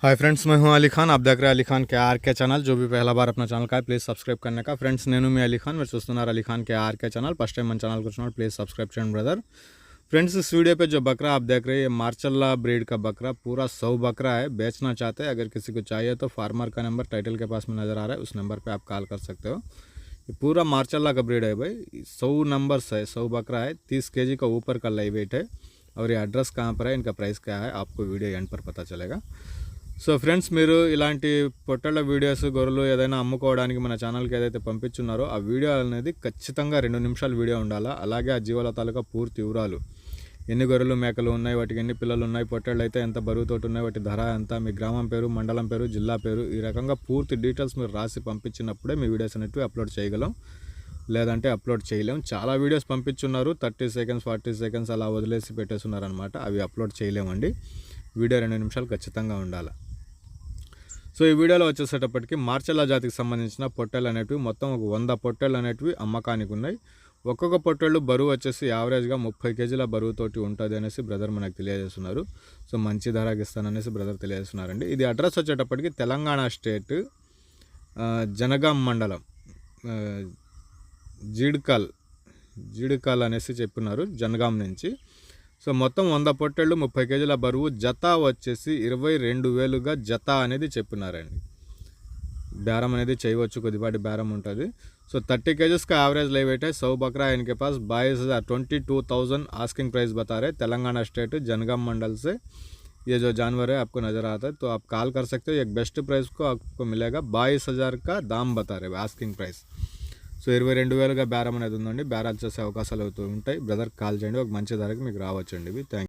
Hi friends, मैं हूं अली खान। आप देख रहे हैं अली खान के आर के चैनल। जो भी पहला बार अपना ఛానల్ का है प्लीज़ सब्सक्రైబ్ करने का। ఫ్రెండ్స్, నేను మీ అలీ ఖాన్, మీరు చూస్తున్నారు అలీ खान के आर के चैनल। फर्स्ट टाइम మన ఛానల్ को వచ్చినప్పుడు प्लीज़ सब्सक्राइब చేయండి ब्रदर। फ्रेंड्स, इस वीडियो पे जो बकरा आप देख रहे हैं ये मार्चल्ला ब्रीड का बकरा पूरा 100 बकरा है। बेचना चाहते हैं, अगर किसी को चाहिए तो फार्मर का नंबर टाइटल के पास में नज़र आ रहा है, उस नंबर पे आप कॉल कर सकते हो। ये पूरा मार्चल्ला का ब्रीड है भाई। 100 नंबर्स है, 100 बकरा है, 30 kg का ऊपर का लाइव वेट है। और ये एड्रेस कहाँ पर है, इनका प्राइस क्या है, आपको वीडियो एंड पर पता चलेगा। సో ఫ్రెండ్స్, మీరు ఇలాంటి పొట్టళ్ళ వీడియోస్ గొర్రెలు ఏదైనా అమ్ముకోవడానికి మన ఛానల్కి ఏదైతే పంపించున్నారో ఆ వీడియో అనేది ఖచ్చితంగా 2 నిమిషాల వీడియో ఉండాలా। అలాగే ఆ జీవాల తాలూకా పూర్తి వివరాలు, ఎన్ని గొర్రెలు మేకలు ఉన్నాయి, వాటికి ఎన్ని పిల్లలు ఉన్నాయి, పొట్టళ్ళు అయితే ఎంత బరువుతోటి ఉన్నాయి, వాటి ధర ఎంత, మీ గ్రామం పేరు, మండలం పేరు, జిల్లా పేరు, ఈ రకంగా పూర్తి డీటెయిల్స్ మీరు రాసి పంపించినప్పుడే మీ వీడియోస్ అనేవి అప్లోడ్ చేయగలం, లేదంటే అప్లోడ్ చేయలేం। చాలా వీడియోస్ పంపించున్నారు, 30 సెకండ్స్ 40 సెకండ్స్ అలా వదిలేసి పెట్టేస్తున్నారనమాట, అవి అప్లోడ్ చేయలేమండి। వీడియో 2 నిమిషాలు ఖచ్చితంగా ఉండాలి। సో ఈ వీడియోలో వచ్చేసేటప్పటికి మార్చల్లా జాతికి సంబంధించిన పొట్టేళ్ళు అనేటివి మొత్తం ఒక 100 పొట్టేళ్ళు అనేటివి అమ్మకానికి ఉన్నాయి। ఒక్కొక్క పొట్టేళ్ళు బరువు వచ్చేసి యావరేజ్గా 30 kgల బరువుతోటి ఉంటుంది అనేసి బ్రదర్ మనకు తెలియజేస్తున్నారు। సో మంచి ధరకి ఇస్తాననేసి బ్రదర్ తెలియజేస్తున్నారండి। ఇది అడ్రస్ వచ్చేటప్పటికి తెలంగాణ స్టేట్ జనగాం మండలం జీడికల్ అనేసి చెప్పున్నారు, జనగాం నుంచి। సో మొత్తం 100 పొట్టేళ్ళు 30 kgల బరువు, జత వచ్చేసి 22,000గా జత అనేది చెప్పినారండి। బేరం అనేది చేయవచ్చు, కొద్దిపాటి బేరం ఉంటుంది। సో 30 kg का एवरेज लाइव वेट है। 100 बकरा है इनके पास। 22,000 आस्किंग प्राइस बता रहे। तेलंगाना स्टेट जनगाम मंडल से ये जो जानवर है आपको नज़र आता है, तो आप कॉल कर सकते हो। एक बेस्ट प्राइस को आपको मिलेगा। 22,000 का दाम बता रहे आस्किंग प्राइस। సో 22,000గా బేరం అనేది ఉందండి। బేరాలు చేసే అవకాశాలు అవుతూ ఉంటాయి। బ్రదర్ కాల్ చేయండి, ఒక మంచి ధరకి మీకు రావచ్చండి ఇవి। థ్యాంక్